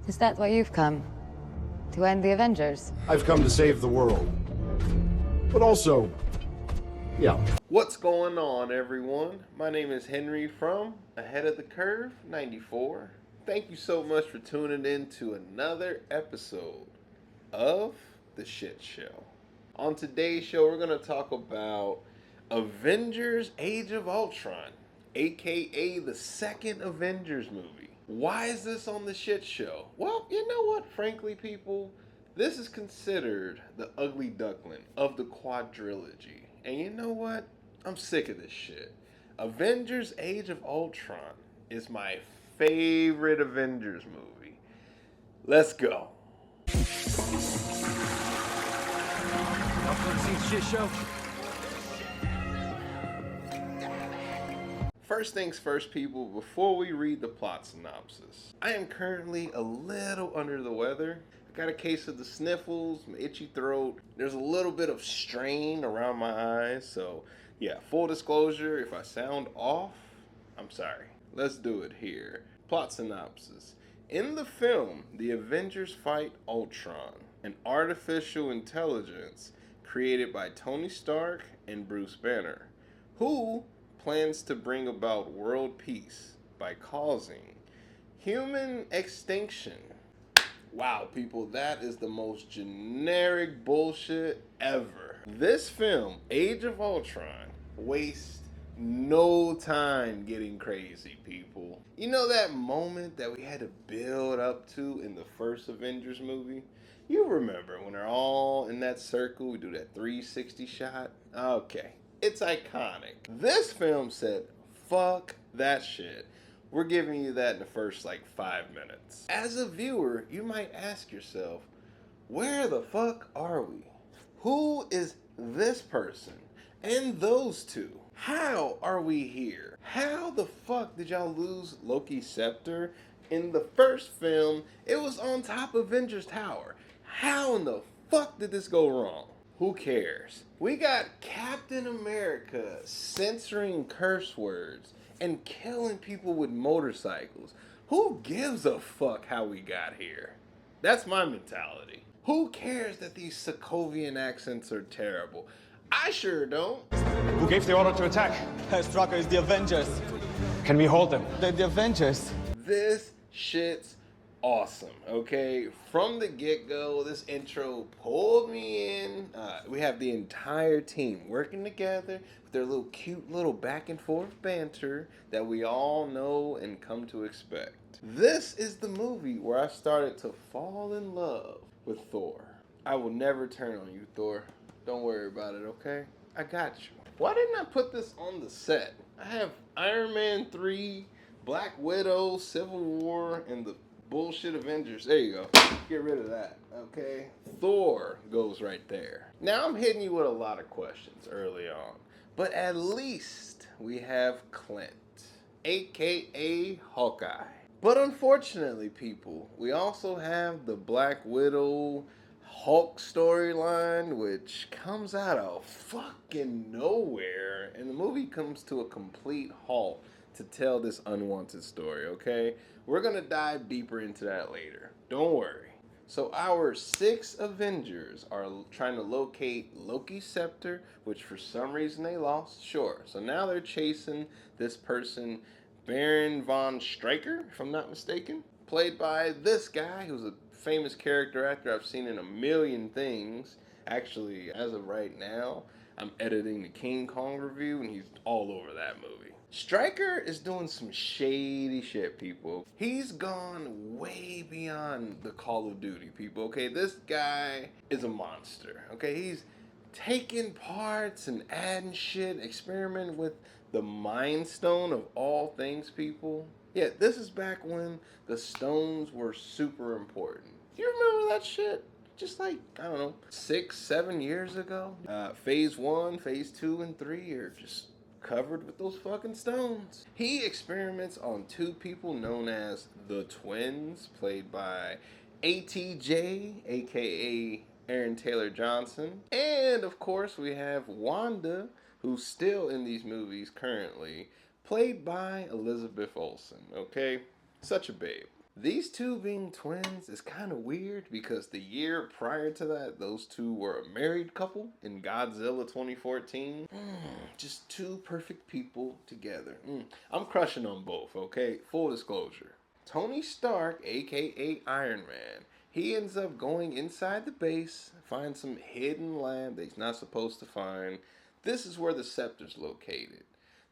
Is that why you've come? To end the Avengers? I've come to save the world. But also, yeah. What's going on, everyone? My name is Henry from Ahead of the Curve 94. Thank you so much for tuning in to another episode of The Shit Show. On today's show, we're going to talk about Avengers Age of Ultron, aka the second Avengers movie. Why is this on The Shit Show? Well, you know what, frankly, people, this is considered the ugly duckling of the quadrilogy. And you know what? I'm sick of this shit. Avengers Age of Ultron is my favorite Avengers movie. Let's go. Welcome to the Shit Show. First things first, people, before we read the plot synopsis. I am currently a little under the weather. I got a case of the sniffles, my itchy throat. There's a little bit of strain around my eyes, so yeah, full disclosure, if I sound off, I'm sorry. Let's do it here. Plot synopsis. In the film, the Avengers fight Ultron, an artificial intelligence created by Tony Stark and Bruce Banner, who plans to bring about world peace by causing human extinction. Wow, people, that is the most generic bullshit ever. This film, Age of Ultron, wastes no time getting crazy, people. You know that moment that we had to build up to in the first Avengers movie? You remember when they're all in that circle, we do that 360 shot? Okay. It's iconic. This film said, fuck that shit. We're giving you that in the first 5 minutes. As a viewer, you might ask yourself, where the fuck are we? Who is this person? And those two? How are we here? How the fuck did y'all lose Loki's scepter? In the first film, it was on top of Avengers Tower. How in the fuck did this go wrong? Who cares? We got Captain America censoring curse words and killing people with motorcycles. Who gives a fuck how we got here? That's my mentality. Who cares that these Sokovian accents are terrible? I sure don't. Who gave the order to attack? Herr Strucker is the Avengers. Can we hold them? They're the Avengers. This shit's awesome, okay? From the get-go, this intro pulled me in. We have the entire team working together with their little cute little back and forth banter that we all know and come to expect. This is the movie where I started to fall in love with Thor. I will never turn on you, Thor. Don't worry about it, okay? I got you. Why didn't I put this on the set? I have Iron Man 3, Black Widow, Civil War, and the bullshit Avengers. There you go. Get rid of that, okay? Thor goes right there. Now I'm hitting you with a lot of questions early on, but at least we have Clint, aka Hawkeye. But unfortunately, people, we also have the Black Widow Hulk storyline, which comes out of fucking nowhere, and the movie comes to a complete halt to tell this unwanted story, okay? We're gonna dive deeper into that later. Don't worry. So our 6 Avengers are trying to locate Loki's scepter, which for some reason they lost. Sure. So now they're chasing this person, Baron von Stryker, if I'm not mistaken, played by this guy who's a famous character actor I've seen in a million things. Actually, as of right now, I'm editing the King Kong review, and he's all over that movie. Stryker is doing some shady shit, people. He's gone way beyond the Call of Duty, people, okay? This guy is a monster, okay? He's taking parts and adding shit, experimenting with the Mind Stone of all things, people. Yeah, this is back when the stones were super important. Do you remember that shit? Just I don't know, 6, 7 years ago? Phase 1, Phase 2, and 3 are just covered with those fucking stones. He experiments on 2 people known as the Twins, played by ATJ, aka Aaron Taylor Johnson. And of course we have Wanda, who's still in these movies currently, played by Elizabeth Olsen, okay? Such a babe. These two being twins is kind of weird because the year prior to that, those two were a married couple in Godzilla 2014. Just two perfect people together. I'm crushing on both, okay? Full disclosure. Tony Stark, aka Iron Man, he ends up going inside the base, finds some hidden lab that he's not supposed to find. This is where the scepter's located.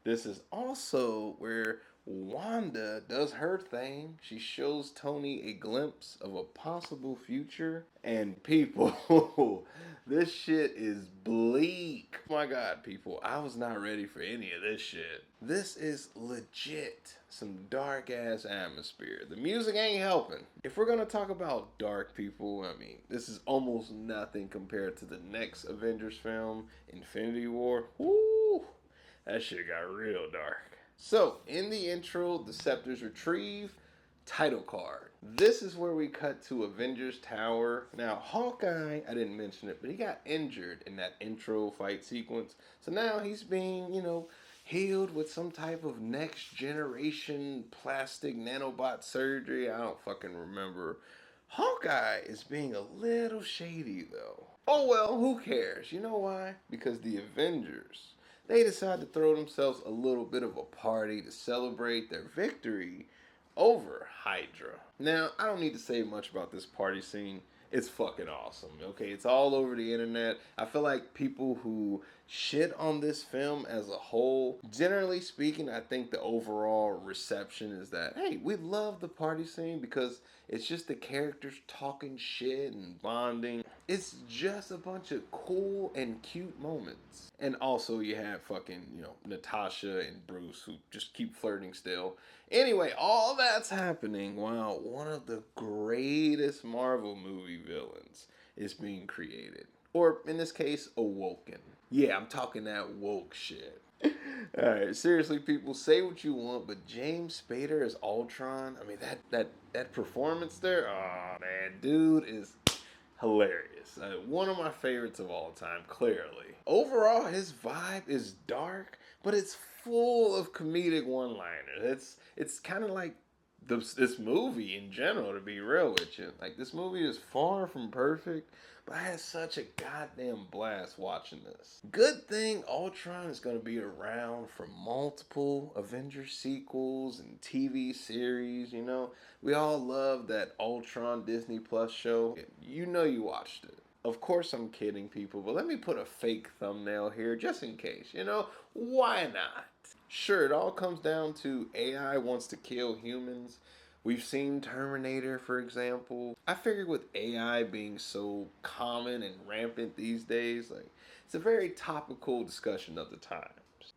This is also where Wanda does her thing. She shows Tony a glimpse of a possible future. And people, this shit is bleak. Oh my God, people, I was not ready for any of this shit. This is legit some dark ass atmosphere. The music ain't helping. If we're gonna talk about dark, people, I mean, this is almost nothing compared to the next Avengers film, Infinity War. Woo! That shit got real dark. So, in the intro, the scepters retrieve, title card. This is where we cut to Avengers Tower. Now, Hawkeye, I didn't mention it, but he got injured in that intro fight sequence. So now he's being, healed with some type of next generation plastic nanobot surgery. I don't fucking remember. Hawkeye is being a little shady though. Oh well, who cares? You know why? Because the Avengers, they decide to throw themselves a little bit of a party to celebrate their victory over Hydra. Now, I don't need to say much about this party scene. It's fucking awesome, okay? It's all over the internet. I feel like people who shit on this film as a whole, generally speaking, I think the overall reception is that, hey, we love the party scene because it's just the characters talking shit and bonding. It's just a bunch of cool and cute moments. And also you have fucking, Natasha and Bruce who just keep flirting still. Anyway, all that's happening while one of the greatest Marvel movie villains is being created. Or, in this case, awoken. Yeah, I'm talking that woke shit. Alright, seriously, people, say what you want, but James Spader as Ultron, I mean, that performance there, oh, man, dude is hilarious. One of my favorites of all time, clearly. Overall, his vibe is dark, but it's full of comedic one-liners. It's kind of like this movie in general, to be real with you. Like, this movie is far from perfect, but I had such a goddamn blast watching this. Good thing Ultron is going to be around for multiple Avengers sequels and TV series, We all love that Ultron Disney Plus show. You know you watched it. Of course I'm kidding, people, but let me put a fake thumbnail here just in case, Why not? Sure, it all comes down to AI wants to kill humans. We've seen Terminator, for example. I figured with AI being so common and rampant these days, it's a very topical discussion of the times.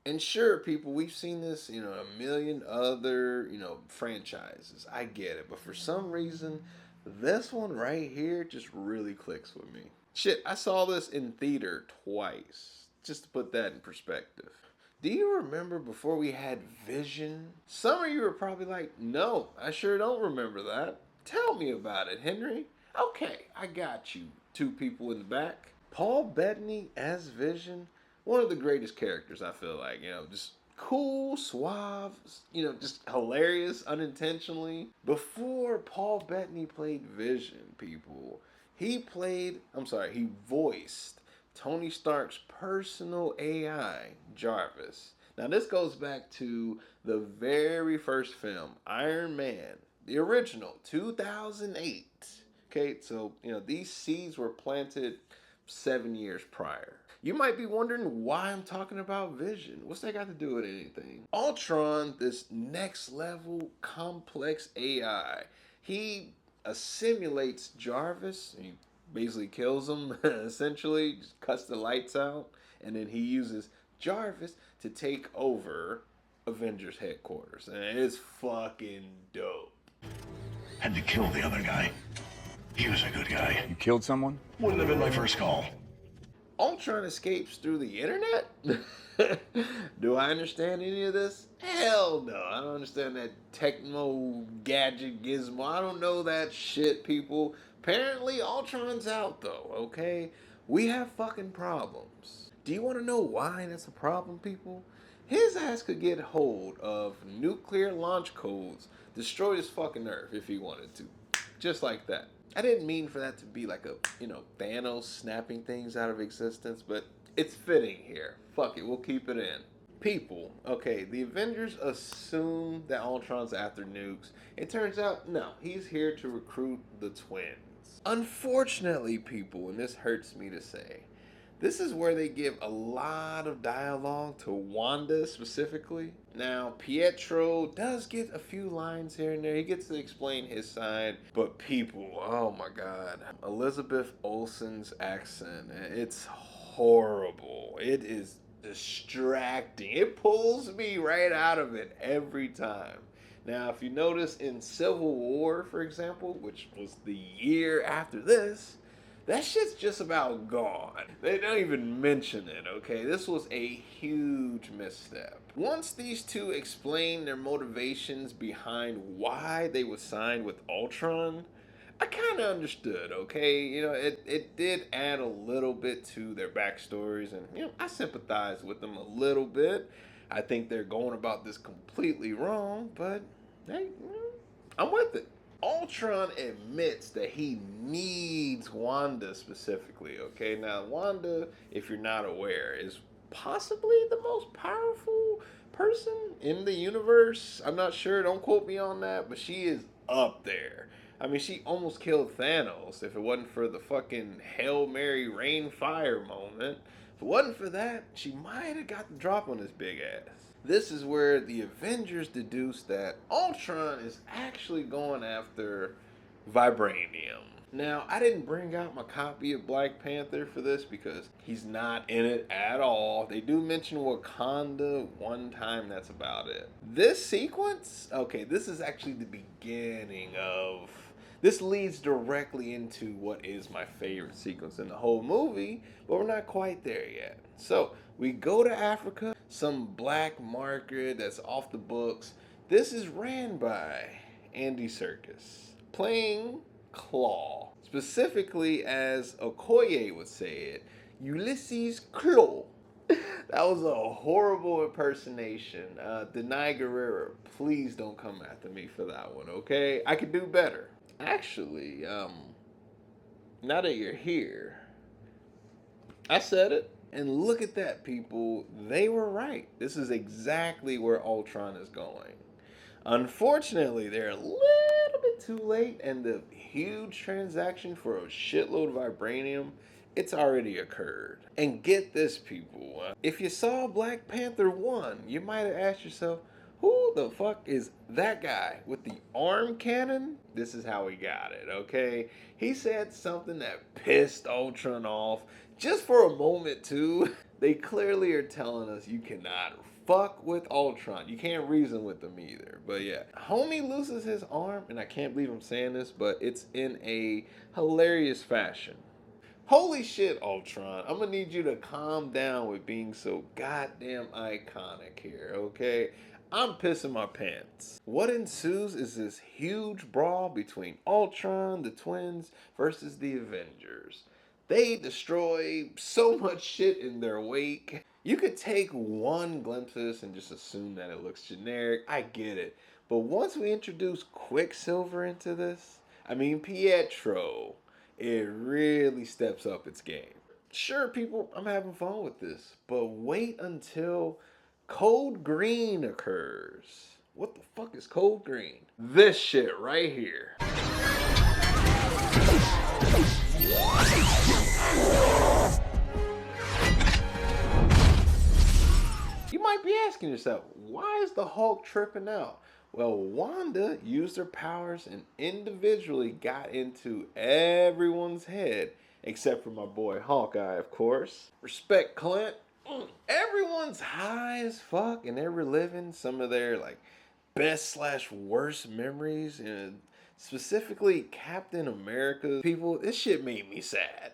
And sure, people, we've seen this, a million other, franchises. I get it. But for some reason, this one right here just really clicks with me. Shit, I saw this in theater twice. Just to put that in perspective. Do you remember before we had Vision? Some of you are probably like, no, I sure don't remember that. Tell me about it, Henry. Okay, I got you. Two people in the back. Paul Bettany as Vision. One of the greatest characters, I feel like. Just cool, suave, just hilarious unintentionally. Before Paul Bettany played Vision, people, he voiced Tony Stark's personal AI, Jarvis. Now, this goes back to the very first film, Iron Man, the original, 2008. Okay, so, these seeds were planted 7 years prior. You might be wondering why I'm talking about Vision. What's that got to do with anything? Ultron, this next level complex AI, he assimilates Jarvis. He basically kills him, essentially, just cuts the lights out, and then he uses Jarvis to take over Avengers headquarters. And it's fucking dope. Had to kill the other guy. He was a good guy. You killed someone? Wouldn't have been my first call. Ultron escapes through the internet? Do I understand any of this? Hell no. I don't understand that techno gadget gizmo. I don't know that shit, people. Apparently, Ultron's out, though, okay? We have fucking problems. Do you want to know why that's a problem, people? His ass could get hold of nuclear launch codes destroy this fucking Earth if he wanted to. Just like that. I didn't mean for that to be like a, Thanos snapping things out of existence, but it's fitting here. Fuck it, we'll keep it in. People, okay, the Avengers assume that Ultron's after nukes. It turns out, no, he's here to recruit the twins. Unfortunately, people, and this hurts me to say, this is where they give a lot of dialogue to Wanda specifically. Now, Pietro does get a few lines here and there. He gets to explain his side. But people, oh my God. Elizabeth Olsen's accent, it's horrible. It is distracting. It pulls me right out of it every time. Now, if you notice in Civil War, for example, which was the year after this, that shit's just about gone. They don't even mention it, okay? This was a huge misstep. Once these two explain their motivations behind why they were signed with Ultron, I kind of understood, okay? It did add a little bit to their backstories, and, I sympathize with them a little bit. I think they're going about this completely wrong, but, hey, I'm with it. Ultron admits that he needs Wanda specifically, okay? Now, Wanda, if you're not aware, is possibly the most powerful person in the universe. I'm not sure, don't quote me on that, but she is up there. I mean, she almost killed Thanos if it wasn't for the fucking Hail Mary rain fire moment. If it wasn't for that, she might have got the drop on this big ass. This is where the Avengers deduce that Ultron is actually going after vibranium. Now, I didn't bring out my copy of Black Panther for this because he's not in it at all. They do mention Wakanda one time, that's about it. This sequence, okay, this is actually the beginning of... This leads directly into what is my favorite sequence in the whole movie, but we're not quite there yet. So, we go to Africa, some black market that's off the books. This is ran by Andy Serkis, playing Claw. Specifically, as Okoye would say it, Ulysses Claw. That was a horrible impersonation. Denai Guerrero, please don't come after me for that one, okay? I could do better. Actually, now that you're here, I said it. And look at that, people. They were right. This is exactly where Ultron is going. Unfortunately, they're a little bit too late, and the huge transaction for a shitload of vibranium, it's already occurred. And get this, people. If you saw Black Panther 1, you might have asked yourself, who the fuck is that guy with the arm cannon? This is how he got it, okay? He said something that pissed Ultron off just for a moment, too. They clearly are telling us you cannot fuck with Ultron. You can't reason with them either. But yeah, homie loses his arm, and I can't believe I'm saying this, but it's in a hilarious fashion. Holy shit, Ultron. I'm gonna need you to calm down with being so goddamn iconic here, okay? I'm pissing my pants. What ensues is this huge brawl between Ultron, the twins, versus the Avengers. They destroy so much shit in their wake. You could take one glimpse of this and just assume that it looks generic. I get it. But once we introduce Quicksilver into this, Pietro, it really steps up its game. Sure, people, I'm having fun with this, but wait until Code Green occurs. What the fuck is Code Green? This shit right here. You might be asking yourself, why is the Hulk tripping out? Well, Wanda used her powers and individually got into everyone's head, except for my boy Hawkeye, of course. Respect, Clint. Everyone's high as fuck, and they're reliving some of their best/worst memories, and specifically Captain America. People, this shit made me sad.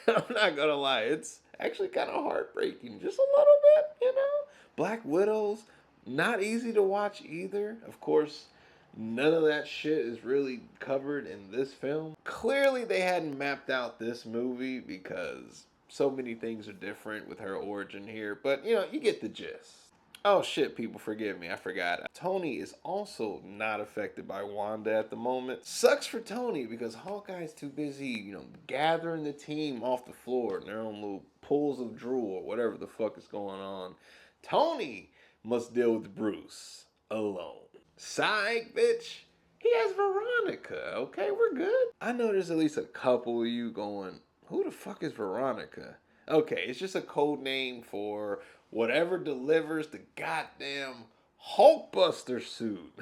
I'm not gonna lie, it's actually kind of heartbreaking, just a little bit, Black Widow's not easy to watch either. Of course, none of that shit is really covered in this film. Clearly, they hadn't mapped out this movie because so many things are different with her origin here, but you get the gist. Oh shit, people, forgive me. I forgot. Tony is also not affected by Wanda at the moment. Sucks for Tony because Hawkeye's too busy, gathering the team off the floor in their own little pools of drool or whatever the fuck is going on. Tony must deal with Bruce alone. Psych, bitch. He has Veronica, okay? We're good. I know there's at least a couple of you going, who the fuck is Veronica? Okay, it's just a code name for whatever delivers the goddamn Hulkbuster suit.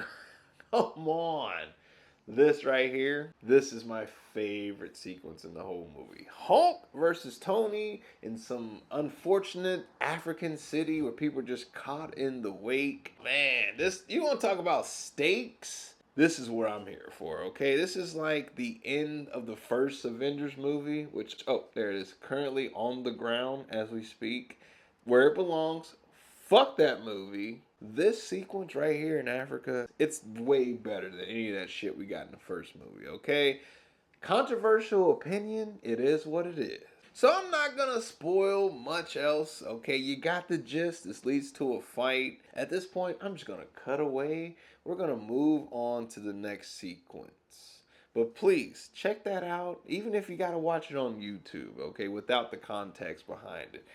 Come on. This right here, this is my favorite sequence in the whole movie. Hulk versus Tony in some unfortunate African city where people are just caught in the wake. Man, this, you want to talk about stakes? This is what I'm here for, okay? This is like the end of the first Avengers movie, which, oh, there it is, currently on the ground as we speak, where it belongs. Fuck that movie. This sequence right here in Africa, it's way better than any of that shit we got in the first movie, okay? Controversial opinion, it is what it is. So I'm not gonna spoil much else, okay? You got the gist. This leads to a fight. At this point, I'm just gonna cut away. We're gonna move on to the next sequence. But please, check that out, even if you gotta watch it on YouTube, okay, without the context behind it.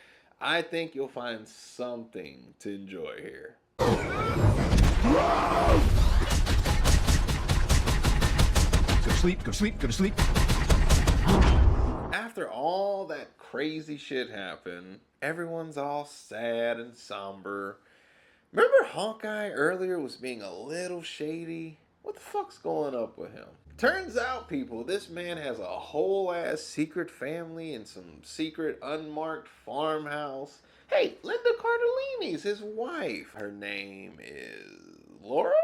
I think you'll find something to enjoy here. Go to sleep, go to sleep, go to sleep. After all that crazy shit happened, everyone's all sad and somber. Remember Hawkeye earlier was being a little shady? What the fuck's going up with him? Turns out, people, this man has a whole ass secret family in some secret unmarked farmhouse. Hey, Linda Cardellini's his wife. Her name is Laura?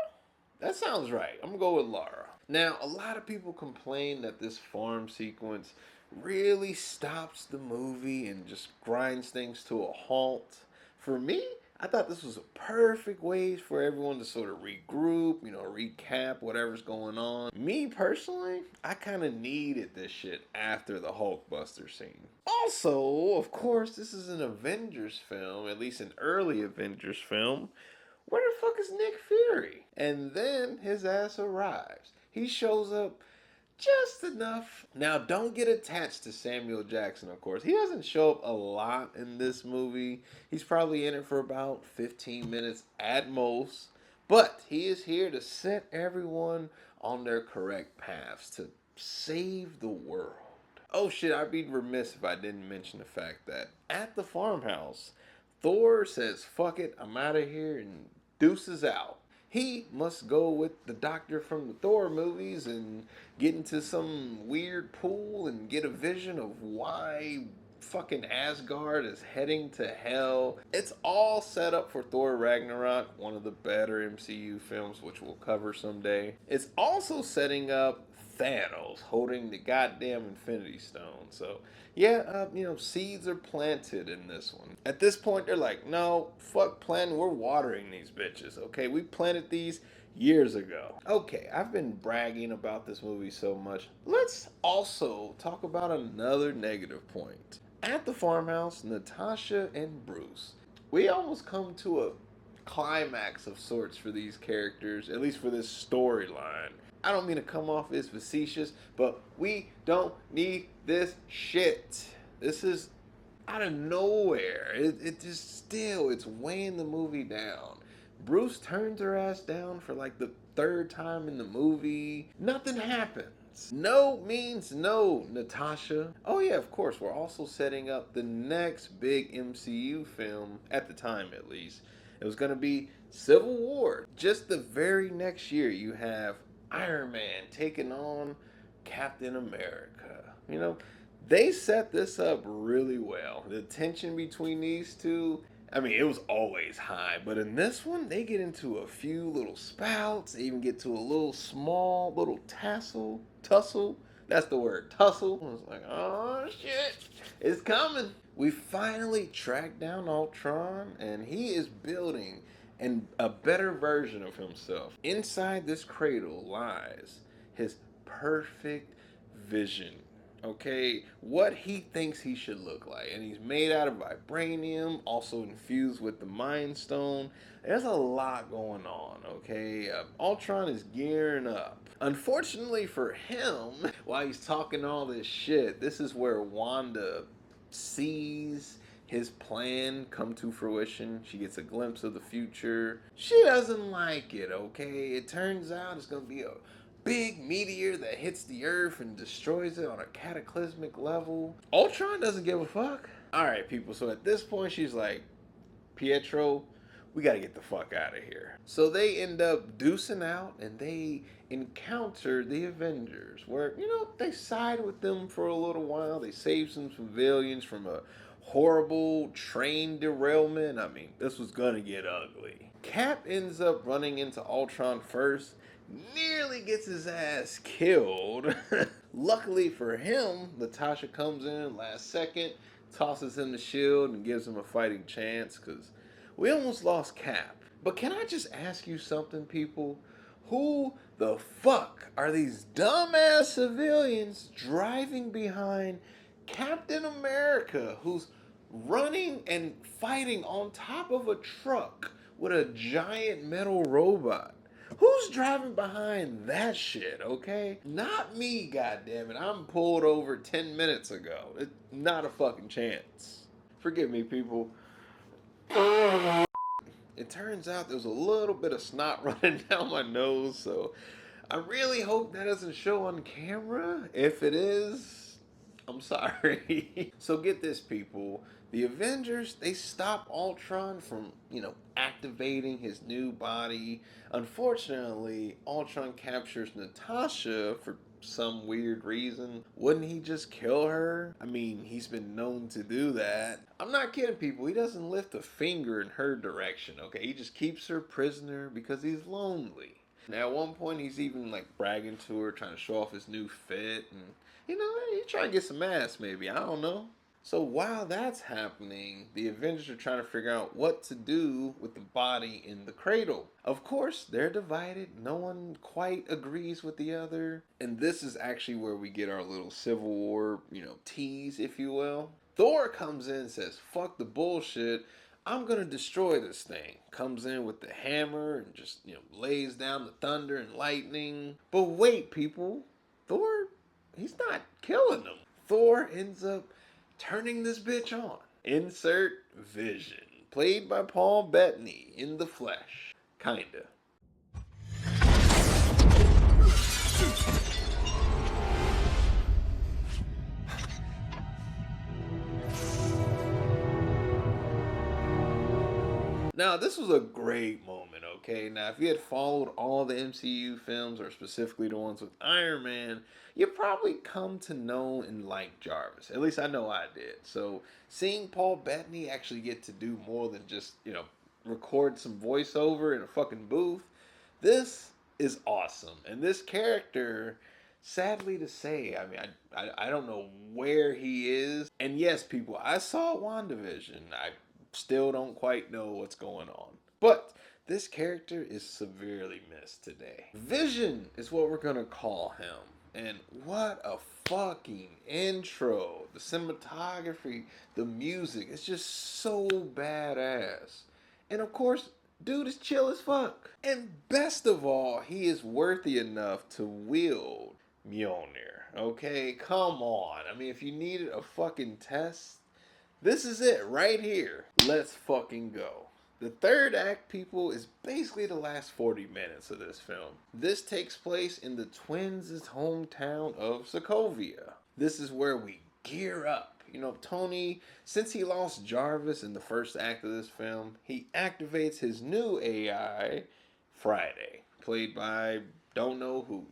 That sounds right. I'm gonna go with Laura. Now, a lot of people complain that this farm sequence really stops the movie and just grinds things to a halt. For me, I thought this was a perfect way for everyone to sort of regroup, recap whatever's going on. Me personally, I kind of needed this shit after the Hulkbuster scene. Also, of course, this is an Avengers film, at least an early Avengers film. Where the fuck is Nick Fury? And then his ass arrives. He shows up just enough. Now, don't get attached to Samuel Jackson, of course. He doesn't show up a lot in this movie. He's probably in it for about 15 minutes at most. But he is here to set everyone on their correct paths to save the world. Oh shit, I'd be remiss if I didn't mention the fact that at the farmhouse, Thor says, fuck it, I'm out of here, and deuces out. He must go with the doctor from the Thor movies and get into some weird pool and get a vision of why fucking Asgard is heading to hell. It's all set up for Thor Ragnarok, one of the better MCU films, which we'll cover someday. It's also setting up Thanos holding the goddamn Infinity Stone. So, yeah, seeds are planted in this one. At this point, they're like, no, fuck planting, we're watering these bitches, okay? We planted these years ago. Okay, I've been bragging about this movie so much. Let's also talk about another negative point. At the farmhouse, Natasha and Bruce, we almost come to a climax of sorts for these characters, at least for this storyline. I don't mean to come off as facetious, but we don't need this shit. This is out of nowhere. It just still, it's weighing the movie down. Bruce turns her ass down for like the third time in the movie. Nothing happens. No means no, Natasha. Oh yeah, of course, we're also setting up the next big MCU film, at the time at least. It was going to be Civil War. Just the very next year, you have Iron Man taking on Captain America. They set this up really well. The tension between these two, I mean, it was always high, but in this one, they get into a few little spouts. They even get to a little small little tussle. That's the word, tussle. I was like, oh shit, it's coming. We finally tracked down Ultron, and he is building a better version of himself. Inside this cradle lies his perfect vision. okay, what he thinks he should look like. And he's made out of vibranium, also infused with the Mind Stone. There's a lot going on, okay? Ultron is gearing up. Unfortunately for him, while he's talking all this shit, this is where Wanda sees his plan come to fruition. She gets a glimpse of the future. She doesn't like it, okay? It turns out it's gonna be a big meteor that hits the earth and destroys it on a cataclysmic level. Ultron doesn't give a fuck. Alright, people, so at this point, she's like, Pietro, we gotta get the fuck out of here. So they end up deucing out and they encounter the Avengers, where, you know, they side with them for a little while. They save some civilians from a horrible train derailment. I mean, this was gonna get ugly. Cap ends up running into Ultron first, nearly gets his ass killed. Luckily for him, Natasha comes in last second, tosses him the shield, and gives him a fighting chance, because we almost lost Cap. But can I just ask you something, people? Who the fuck are these dumbass civilians driving behind Captain America, who's running and fighting on top of a truck with a giant metal robot? Who's driving behind that shit, okay? Not me, goddammit. I'm pulled over 10 minutes ago. It's not a fucking chance. Forgive me, people. It turns out there's a little bit of snot running down my nose, so I really hope that doesn't show on camera. If it is, I'm sorry. So get this, people. The Avengers, they stop Ultron from, activating his new body. Unfortunately, Ultron captures Natasha for some weird reason. Wouldn't he just kill her? I mean, he's been known to do that. I'm not kidding, people. He doesn't lift a finger in her direction, okay? He just keeps her prisoner because he's lonely. Now, at one point, he's even like bragging to her, trying to show off his new fit, and he's trying to get some ass, maybe. I don't know. So while that's happening, the Avengers are trying to figure out what to do with the body in the cradle. Of course, they're divided. No one quite agrees with the other. And this is actually where we get our little Civil War, tease, if you will. Thor comes in and says, fuck the bullshit. I'm gonna destroy this thing. Comes in with the hammer and just, lays down the thunder and lightning. But wait, people. Thor, he's not killing them. Thor ends up turning this bitch on. Insert Vision. Played by Paul Bettany in the flesh. Kinda. Now, this was a great moment, okay? Now, if you had followed all the MCU films, or specifically the ones with Iron Man, you probably come to know and like Jarvis. At least I know I did. So, seeing Paul Bettany actually get to do more than just, record some voiceover in a fucking booth, this is awesome. And this character, sadly to say, I mean, I don't know where he is. And yes, people, I saw WandaVision. I still don't quite know what's going on. But this character is severely missed today. Vision is what we're gonna call him. And what a fucking intro. The cinematography, the music, it's just so badass. And of course, dude is chill as fuck. And best of all, he is worthy enough to wield Mjolnir. Okay, come on. I mean, if you needed a fucking test, this is it right here. Let's fucking go. The third act, people, is basically the last 40 minutes of this film. This takes place in the twins' hometown of Sokovia. This is where we gear up. Tony, since he lost Jarvis in the first act of this film, he activates his new AI, Friday, played by don't know who.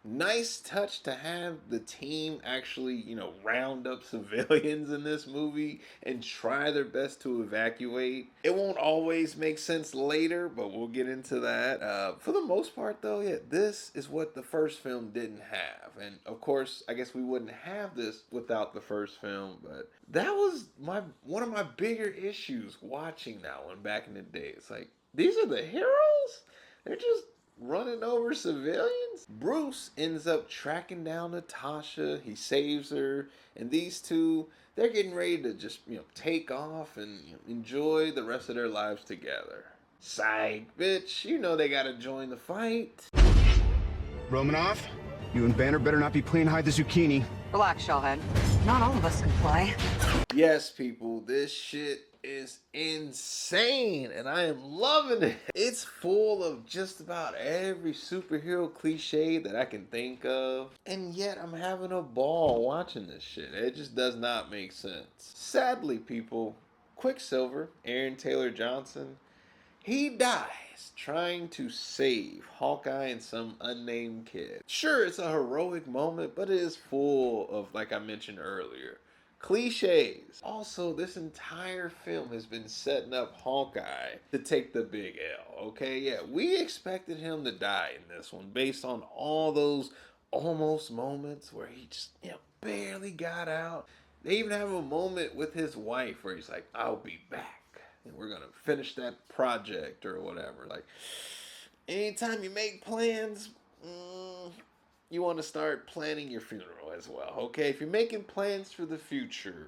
Nice touch to have the team actually, round up civilians in this movie and try their best to evacuate. It won't always make sense later, but we'll get into that. For the most part, though, yeah, this is what the first film didn't have. And, of course, I guess we wouldn't have this without the first film, but that was one of my bigger issues watching that one back in the day. It's like, these are the heroes? They're just running over civilians? Bruce ends up tracking down Natasha. He saves her, and these two, they're getting ready to just, take off and enjoy the rest of their lives together. Psych, bitch. You know they gotta join the fight. Romanoff, you and Banner better not be playing hide the zucchini. Relax, Shellhead. Not all of us can play. Yes, people, this shit is insane, and I am loving it. It's full of just about every superhero cliche that I can think of, and yet I'm having a ball watching this shit. It just does not make sense. Sadly, people, Quicksilver, Aaron Taylor Johnson, he dies trying to save Hawkeye and some unnamed kid. Sure, it's a heroic moment, but it is full of, like I mentioned earlier, cliches. Also, this entire film has been setting up Hawkeye to take the big L, okay? Yeah, we expected him to die in this one based on all those almost moments where he just, barely got out. They even have a moment with his wife where he's like, I'll be back. And we're gonna finish that project or whatever. Like, anytime you make plans, you want to start planning your funeral as well, okay? If you're making plans for the future,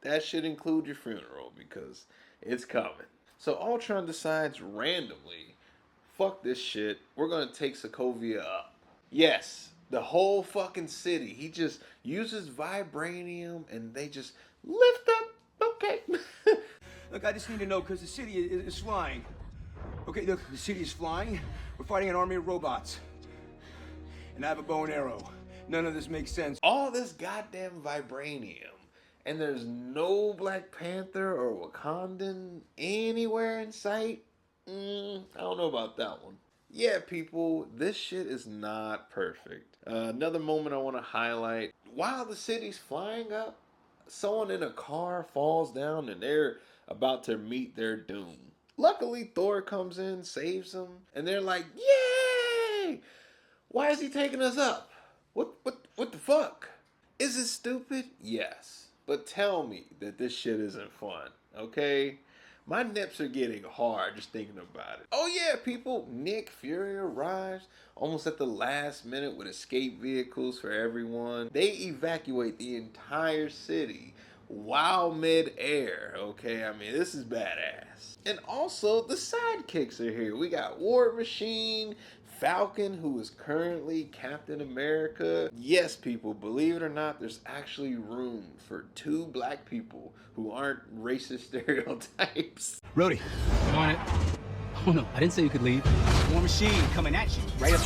that should include your funeral because it's coming. So Ultron decides randomly, fuck this shit, we're gonna take Sokovia up. Yes, the whole fucking city. He just uses vibranium and they just lift up, okay. Look, I just need to know because the city is flying. Okay, look, the city is flying. We're fighting an army of robots. And I have a bow and arrow. None of this makes sense. All this goddamn vibranium, and there's no Black Panther or Wakandan anywhere in sight? I don't know about that one. Yeah, people, this shit is not perfect. Another moment I want to highlight. While the city's flying up, someone in a car falls down and they're about to meet their doom. Luckily, Thor comes in, saves them, and they're like, yay! Why is he taking us up? What the fuck? Is it stupid? Yes. But tell me that this shit isn't fun, okay? My nips are getting hard just thinking about it. Oh yeah, people, Nick Fury arrives almost at the last minute with escape vehicles for everyone. They evacuate the entire city while mid-air, okay? I mean, this is badass. And also, the sidekicks are here. We got War Machine, Falcon, who is currently Captain America. Yes, people, believe it or not, there's actually room for 2 black people who aren't racist stereotypes. Rhodey, you on it? Oh no, I didn't say you could leave. War Machine coming at you, right up.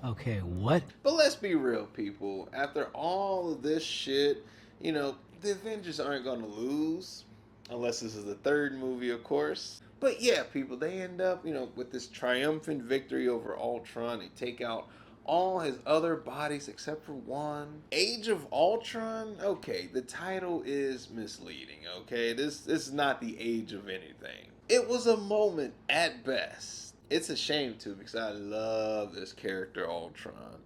Okay, what? But let's be real, people. After all of this shit, the Avengers aren't gonna lose. Unless this is the 3rd movie, of course. But yeah, people, they end up, with this triumphant victory over Ultron. They take out all his other bodies except for one. Age of Ultron? Okay, the title is misleading, okay? This is not the age of anything. It was a moment at best. It's a shame too because I love this character Ultron.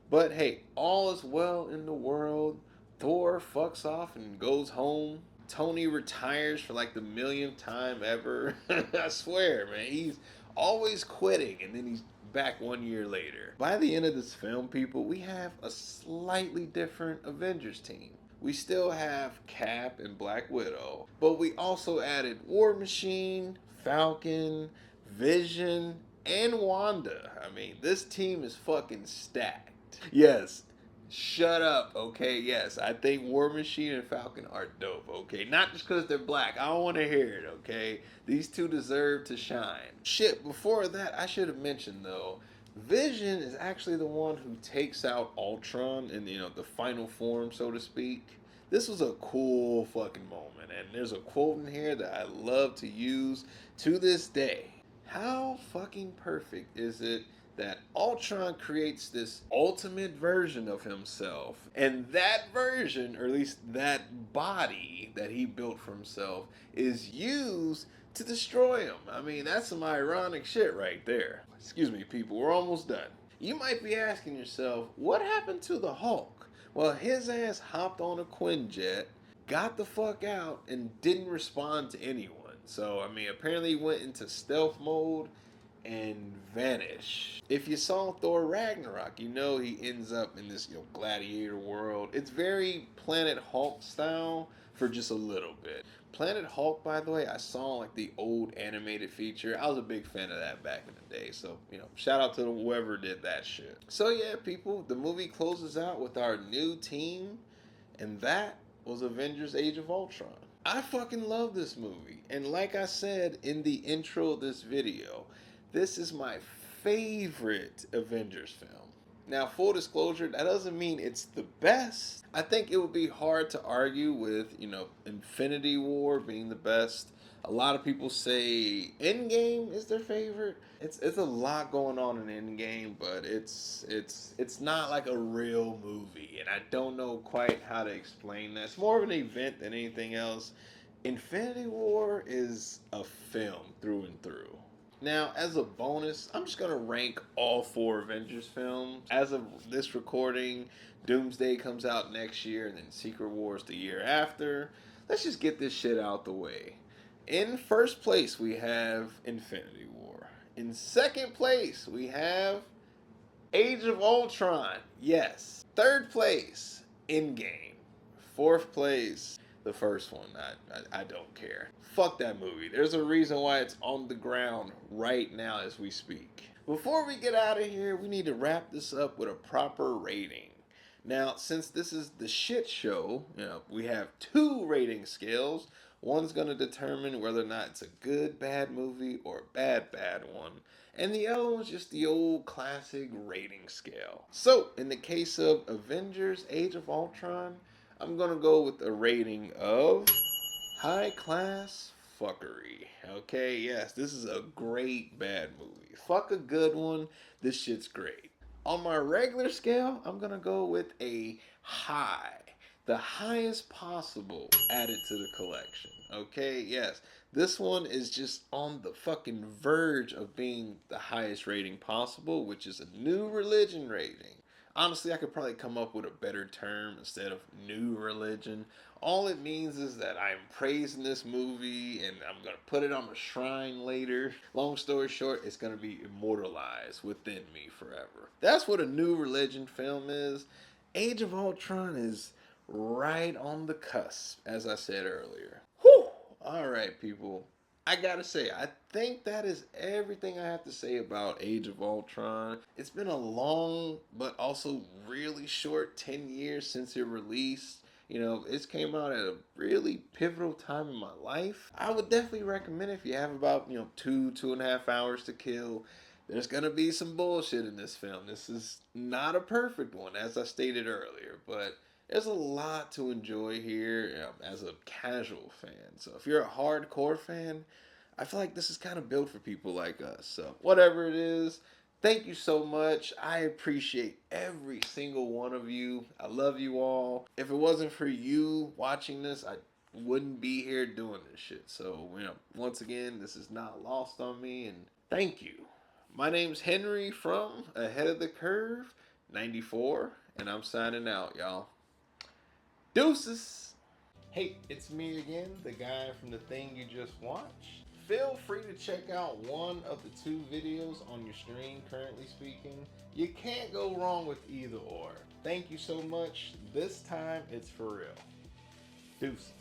But hey, all is well in the world. Thor fucks off and goes home. Tony retires for like the millionth time ever. I swear, man, he's always quitting and then he's back 1 year later. By the end of this film, people, we have a slightly different Avengers team. We still have Cap and Black Widow, but we also added War Machine, Falcon, Vision, and Wanda. I mean, this team is fucking stacked. Yes. Shut up, okay? Yes, I think War Machine and Falcon are dope, okay? Not just because they're black. I don't want to hear it, okay? These two deserve to shine. Shit, before that, I should have mentioned, though, Vision is actually the one who takes out Ultron in, the final form, so to speak. This was a cool fucking moment, and there's a quote in here that I love to use to this day. How fucking perfect is it that Ultron creates this ultimate version of himself, and that version, or at least that body that he built for himself, is used to destroy him. I mean, that's some ironic shit right there. Excuse me, people, we're almost done. You might be asking yourself, what happened to the Hulk? Well, his ass hopped on a Quinjet, got the fuck out, and didn't respond to anyone. So, I mean, apparently he went into stealth mode and vanished. If you saw Thor Ragnarok, you know he ends up in this, gladiator world. It's very Planet Hulk style for just a little bit. Planet Hulk, by the way, I saw like the old animated feature. I was a big fan of that back in the day. So, shout out to whoever did that shit. So yeah, people, the movie closes out with our new team, and that was Avengers Age of Ultron. I fucking love this movie. And like I said in the intro of this video, this is my favorite Avengers film. Now, full disclosure, that doesn't mean it's the best. I think it would be hard to argue with, Infinity War being the best. A lot of people say Endgame is their favorite. It's a lot going on in Endgame, but it's not like a real movie, and I don't know quite how to explain that. It's more of an event than anything else. Infinity War is a film through and through. Now, as a bonus, I'm just going to rank all 4 Avengers films. As of this recording, Doomsday comes out next year, and then Secret Wars the year after. Let's just get this shit out the way. In first place, we have Infinity War. In second place, we have Age of Ultron. Yes. Third place, Endgame. Fourth place, the first one. I don't care. Fuck that movie. There's a reason why it's on the ground right now as we speak. Before we get out of here, we need to wrap this up with a proper rating. Now, since this is the shit show, we have 2 rating scales. One's going to determine whether or not it's a good, bad movie or a bad, bad one. And the other one's just the old classic rating scale. So, in the case of Avengers Age of Ultron, I'm going to go with a rating of high class fuckery. Okay, yes, this is a great bad movie. Fuck a good one, this shit's great. On my regular scale, I'm going to go with a high. The highest possible added to the collection. Okay, yes. This one is just on the fucking verge of being the highest rating possible, which is a new religion rating. Honestly, I could probably come up with a better term instead of new religion. All it means is that I'm praising this movie and I'm going to put it on a shrine later. Long story short, it's going to be immortalized within me forever. That's what a new religion film is. Age of Ultron is right on the cusp, as I said earlier. Whew! Alright, people. I gotta say, I think that is everything I have to say about Age of Ultron. It's been a long, but also really short 10 years since it released. It came out at a really pivotal time in my life. I would definitely recommend it if you have about, 2.5 hours to kill. There's going to be some bullshit in this film. This is not a perfect one, as I stated earlier, but there's a lot to enjoy here as a casual fan. So if you're a hardcore fan, I feel like this is kind of built for people like us. So whatever it is, thank you so much. I appreciate every single one of you. I love you all. If it wasn't for you watching this, I wouldn't be here doing this shit. So, once again, this is not lost on me, and thank you. My name's Henry from Ahead of the Curve 94, and I'm signing out, y'all. Deuces! Hey, it's me again, the guy from the thing you just watched. Feel free to check out one of the 2 videos on your screen currently speaking. You can't go wrong with either or. Thank you so much. This time, it's for real. Deuces.